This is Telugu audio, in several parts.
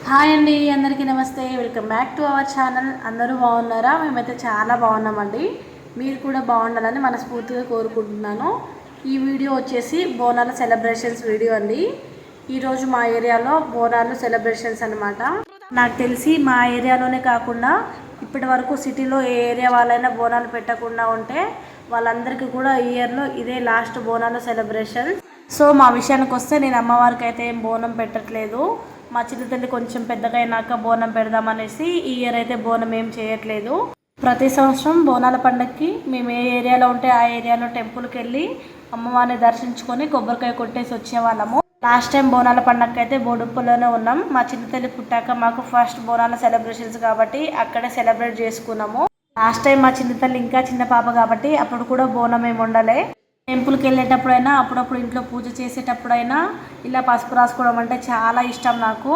హాయ్ అండి, అందరికీ నమస్తే. Welcome back to our channel. అందరూ బాగున్నారా? మేమైతే చాలా బాగున్నామండి. మీరు కూడా బాగుండాలని మనస్ఫూర్తిగా కోరుకుంటున్నాను. ఈ వీడియో వచ్చేసి బోనాల సెలబ్రేషన్స్ వీడియో అండి. ఈరోజు మా ఏరియాలో బోనాలు సెలబ్రేషన్స్ అనమాట. నాకు తెలిసి మా ఏరియాలోనే కాకుండా ఇప్పటి వరకు సిటీలో ఏ ఏరియా వాళ్ళైనా బోనాలు పెట్టకుండా ఉంటే వాళ్ళందరికీ కూడా ఈ ఇయర్లో ఇదే లాస్ట్ బోనాలు సెలబ్రేషన్. సో మా విషయానికి వస్తే నేను అమ్మవారికి అయితే ఏం బోనం పెట్టట్లేదు. మా చిన్న తల్లి కొంచెం పెద్దగా అయినాక బోనం పెడదామనేసి ఈ ఇయర్ అయితే బోనం ఏం చేయట్లేదు. ప్రతి సంవత్సరం బోనాల పండుగకి మేము ఏ ఏరియాలో ఉంటే ఆ ఏరియాలో టెంపుల్కి వెళ్ళి అమ్మవారిని దర్శించుకొని కొబ్బరికాయ కొట్టేసి వచ్చేవాళ్ళము. లాస్ట్ టైం బోనాల పండుగకి అయితే బోడుప్పలోనే ఉన్నాం. మా చిన్న తల్లి పుట్టాక మాకు ఫస్ట్ బోనాల సెలబ్రేషన్స్ కాబట్టి అక్కడే సెలబ్రేట్ చేసుకున్నాము. లాస్ట్ టైం మా చిన్న తల్లి ఇంకా చిన్న పాప కాబట్టి అప్పుడు కూడా బోనం ఏమి ఉండలే. టెంపుల్కి వెళ్ళేటప్పుడైనా అప్పుడప్పుడు ఇంట్లో పూజ చేసేటప్పుడైనా ఇలా పసుపు రాసుకోవడం అంటే చాలా ఇష్టం నాకు.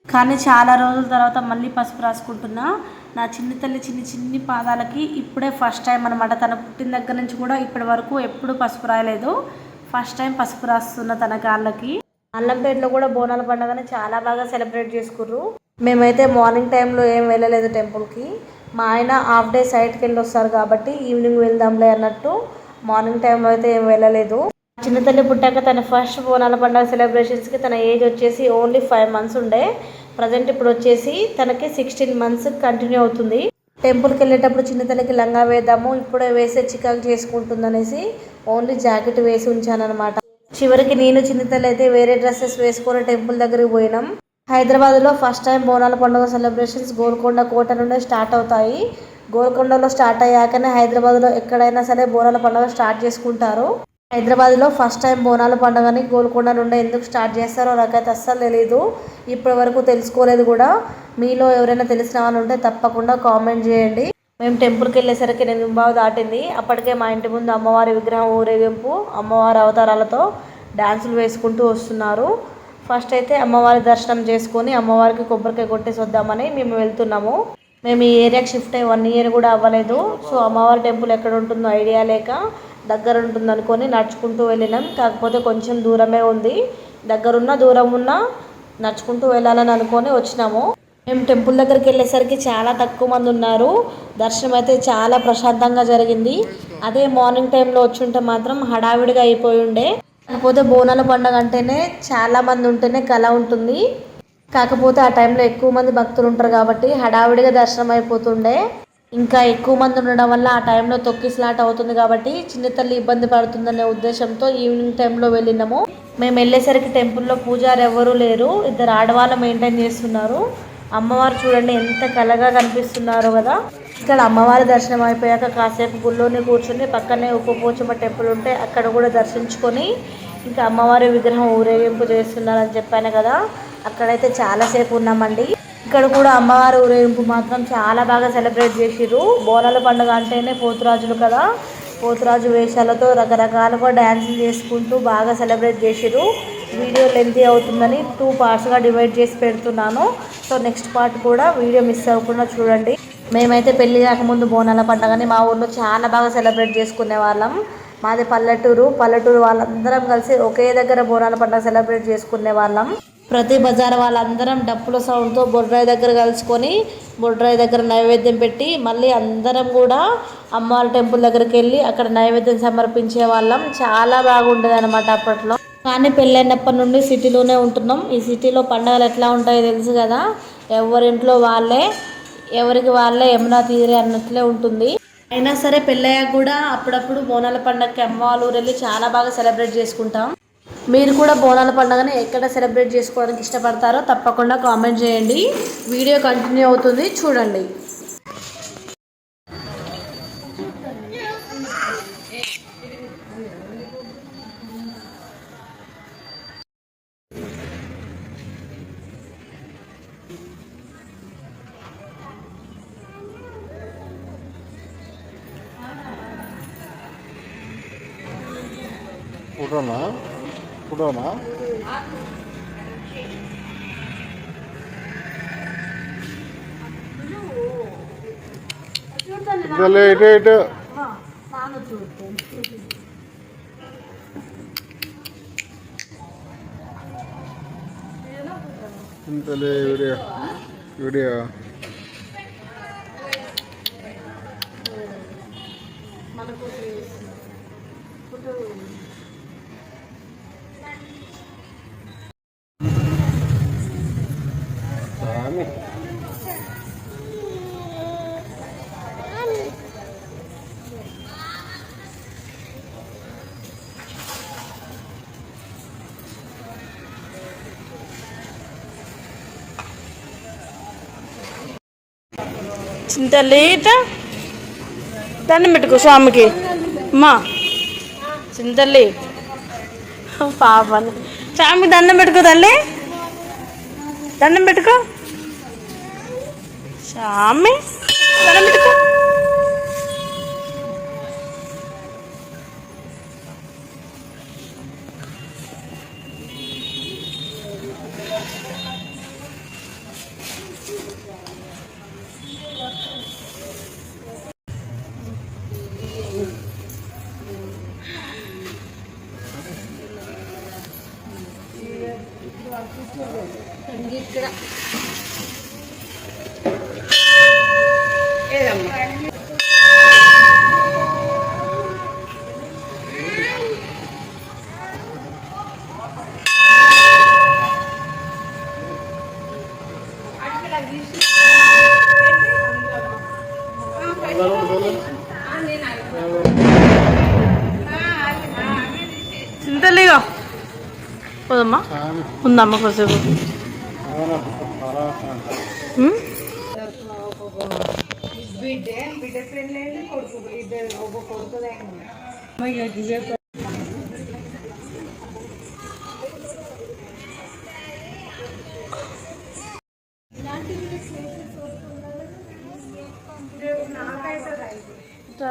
కానీ చాలా రోజుల తర్వాత మళ్ళీ పసుపు రాసుకుంటున్నా. నా చిన్న తల్లి చిన్ని పాదాలకి ఇప్పుడే ఫస్ట్ టైం అనమాట. తన పుట్టిన దగ్గర నుంచి కూడా ఇప్పటి వరకు ఎప్పుడు పసుపు రాయలేదు. ఫస్ట్ టైం పసుపు రాస్తున్న తన కాళ్ళకి. అల్లంపేటలో కూడా బోనాల పండుగని చాలా బాగా సెలబ్రేట్ చేసుకుర్రు. మేమైతే మార్నింగ్ టైంలో ఏం వెళ్ళలేదు టెంపుల్కి. మా ఆయన హాఫ్ డే సైడ్కి వెళ్ళి వస్తారు కాబట్టి ఈవినింగ్ వెళ్దాంలే అన్నట్టు మార్నింగ్ టైంలో అయితే ఏం వెళ్ళలేదు. చిన్న తల్లి పుట్టాక తన ఫస్ట్ బోనాల పండుగ సెలబ్రేషన్స్కి తన ఏజ్ వచ్చేసి ఓన్లీ 5 months ఉండే. ప్రజెంట్ ఇప్పుడు వచ్చేసి తనకి 16 months కంటిన్యూ అవుతుంది. టెంపుల్కి వెళ్ళేటప్పుడు చిన్న తల్లికి లంగా వేద్దాము, ఇప్పుడే వేసే చికాకు చేసుకుంటుంది అనేసి ఓన్లీ జాకెట్ వేసి ఉంచానమాట. చివరికి నేను చిన్న తల్లి అయితే వేరే డ్రెస్సెస్ వేసుకొని టెంపుల్ దగ్గరికి పోయినాం. హైదరాబాద్లో ఫస్ట్ టైం బోనాల పండుగ సెలబ్రేషన్స్ గోల్కొండ కోట నుండే స్టార్ట్ అవుతాయి. గోల్కొండలో స్టార్ట్ అయ్యాకనే హైదరాబాద్లో ఎక్కడైనా సరే బోనాల పండుగ స్టార్ట్ చేసుకుంటారు. హైదరాబాద్లో ఫస్ట్ టైం బోనాల పండుగని గోల్కొండ నుండి ఎందుకు స్టార్ట్ చేస్తారో నాకైతే అస్సలు తెలీదు. ఇప్పటి వరకు తెలుసుకోలేదు కూడా. మీలో ఎవరైనా తెలిసిన వాళ్ళు ఉంటే తప్పకుండా కామెంట్ చేయండి. మేము టెంపుల్కి వెళ్ళేసరికి 8:15 దాటింది. అప్పటికే మా ఇంటి ముందు అమ్మవారి విగ్రహం ఊరేగింపు అమ్మవారి అవతారాలతో డ్యాన్సులు వేసుకుంటూ వస్తున్నారు. ఫస్ట్ అయితే అమ్మవారి దర్శనం చేసుకొని అమ్మవారికి కొబ్బరికాయ కొట్టేసి వద్దామని మేము వెళ్తున్నాము. మేము ఈ ఏరియాకి షిఫ్ట్ అయ్యి 1 year కూడా అవ్వలేదు. సో అమ్మవారి టెంపుల్ ఎక్కడ ఉంటుందో ఐడియా లేక దగ్గర ఉంటుంది అనుకొని నడుచుకుంటూ వెళ్ళినాం. కాకపోతే కొంచెం దూరమే ఉంది. దగ్గరున్న దూరం ఉన్నా నడుచుకుంటూ వెళ్ళాలని అనుకొని వచ్చినాము. మేము టెంపుల్ దగ్గరికి వెళ్ళేసరికి చాలా తక్కువ మంది ఉన్నారు. దర్శనం అయితే చాలా ప్రశాంతంగా జరిగింది. అదే మార్నింగ్ టైంలో వచ్చుంటే మాత్రం హడావిడిగా అయిపోయి ఉండే. కాకపోతే బోనాల పండుగ అంటేనే చాలా మంది ఉంటేనే కళ ఉంటుంది. కాకపోతే ఆ టైంలో ఎక్కువ మంది భక్తులు ఉంటారు కాబట్టి హడావిడిగా దర్శనం అయిపోతుండే. ఇంకా ఎక్కువ మంది ఉండడం వల్ల ఆ టైంలో తొక్కిసలాట అవుతుంది కాబట్టి చిన్న తల్లి ఇబ్బంది పడుతుందనే ఉద్దేశంతో ఈవినింగ్ టైంలో వెళ్ళినాము. మేము వెళ్ళేసరికి టెంపుల్లో పూజారి ఎవరూ లేరు. 2 ఆడవాళ్ళు మెయింటైన్ చేస్తున్నారు. అమ్మవారు చూడండి ఎంత కళగా కనిపిస్తున్నారు కదా. ఇక్కడ అమ్మవారి దర్శనం అయిపోయాక కాసేపు గుళ్ళోనే కూర్చొని పక్కనే ఉప్పుపోచమ్మ టెంపుల్ ఉంటే అక్కడ కూడా దర్శించుకొని ఇంకా అమ్మవారి విగ్రహం ఊరేగింపు చేస్తున్నారని చెప్పాను కదా, అక్కడైతే చాలాసేపు ఉన్నామండి. ఇక్కడ కూడా అమ్మవారి ఊరేగింపు మాత్రం చాలా బాగా సెలబ్రేట్ చేసిర్రు. బోనాల పండుగ అంటేనే పోతురాజులు కదా, పోతురాజు వేషాలతో రకరకాలుగా డ్యాన్సులు చేసుకుంటూ బాగా సెలబ్రేట్ చేసిర్రు. వీడియో లెంతీ అవుతుందని 2 partsగా డివైడ్ చేసి పెడుతున్నాను. సో నెక్స్ట్ పార్ట్ కూడా వీడియో మిస్ అవ్వకుండా చూడండి. మేమైతే పెళ్లి కాకముందు బోనాల పండుగని మా ఊళ్ళో చాలా బాగా సెలబ్రేట్ చేసుకునే వాళ్ళం. మాది పల్లెటూరు వాళ్ళందరం కలిసి ఒకే దగ్గర బోనాల పండుగ సెలబ్రేట్ చేసుకునే వాళ్ళం. ప్రతి బజార్ వాళ్ళందరం డప్పుల సౌండ్తో బొడ్రాయి దగ్గర కలుసుకొని బొడ్రాయి దగ్గర నైవేద్యం పెట్టి మళ్ళీ అందరం కూడా అమ్మవారి టెంపుల్ దగ్గరికి వెళ్ళి అక్కడ నైవేద్యం సమర్పించే వాళ్ళం. చాలా బాగుండేది అనమాట అప్పట్లో. కానీ పెళ్ళైనప్పటి నుండి సిటీలోనే ఉంటున్నాం. ఈ సిటీలో పండుగలు ఎట్లా ఉంటాయో తెలుసు కదా, ఎవరింట్లో వాళ్ళే ఎవరికి వాళ్ళే యమునా తీరే అన్నట్లే ఉంటుంది. అయినా సరే పెళ్ళయ్యాక కూడా అప్పుడప్పుడు బోనాల పండుగకి అమ్మవాళ్ళ ఊరు వెళ్ళి చాలా బాగా సెలబ్రేట్ చేసుకుంటాం. మీరు కూడా బోనాల పండుగని ఎక్కడ సెలబ్రేట్ చేసుకోవడానికి ఇష్టపడతారో తప్పకుండా కామెంట్ చేయండి. వీడియో కంటిన్యూ అవుతుంది, చూడండి. ఫోటోనా ఇటు ఇటు చింతలే వీడియో వీడియో మనకు ఫుడ్ స్వామి చింతలేట దండం పెట్టుకో స్వామికి అమ్మా చింతల్లి పాపని స్వామికి దండం పెట్టుకో తల్లి దండం పెట్టుకో స్వామి దండం పెట్టుకో ఇక్కడ చింతలేగా పోదమ్మా ఉందమ్మా కొద్దిసేపు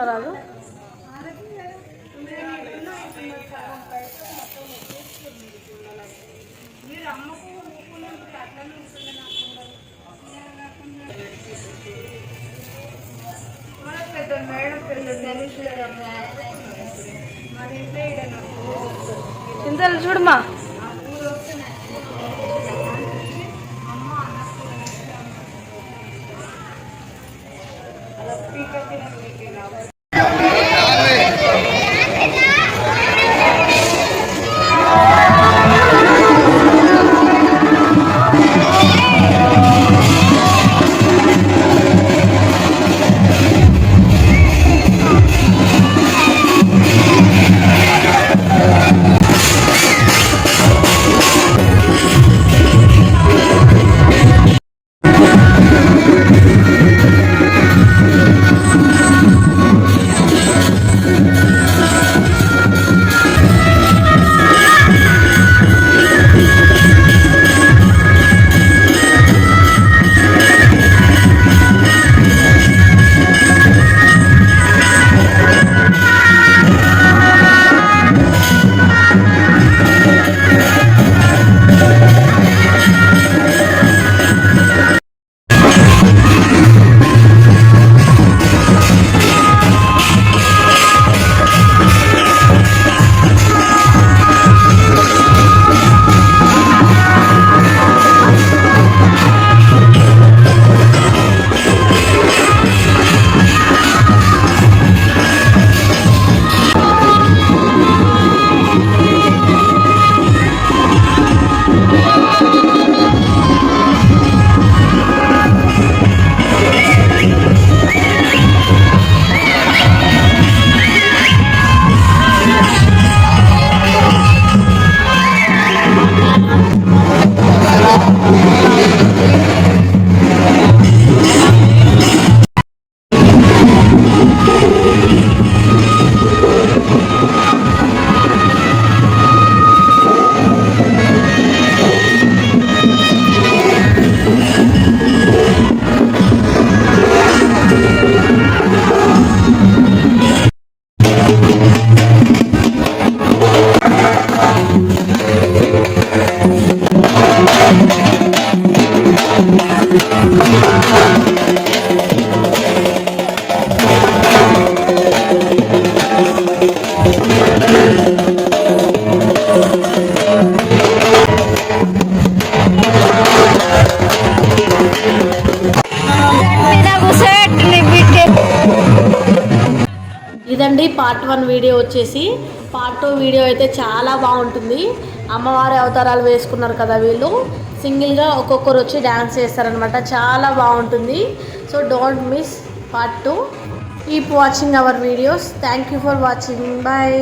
రాదు చింతలు చూడమ్మా ఇదండి పార్ట్ 1 వీడియో వచ్చేసి. పార్ట్ 2 వీడియో అయితే చాలా బాగుంటుంది. అమ్మవారి అవతారాలు వేసుకున్నారు కదా వీళ్ళు, సింగిల్గా ఒక్కొక్కరు వచ్చి డ్యాన్స్ చేస్తారనమాట. చాలా బాగుంటుంది. So don't miss part 2. Keep watching our videos. Thank you for watching. Bye.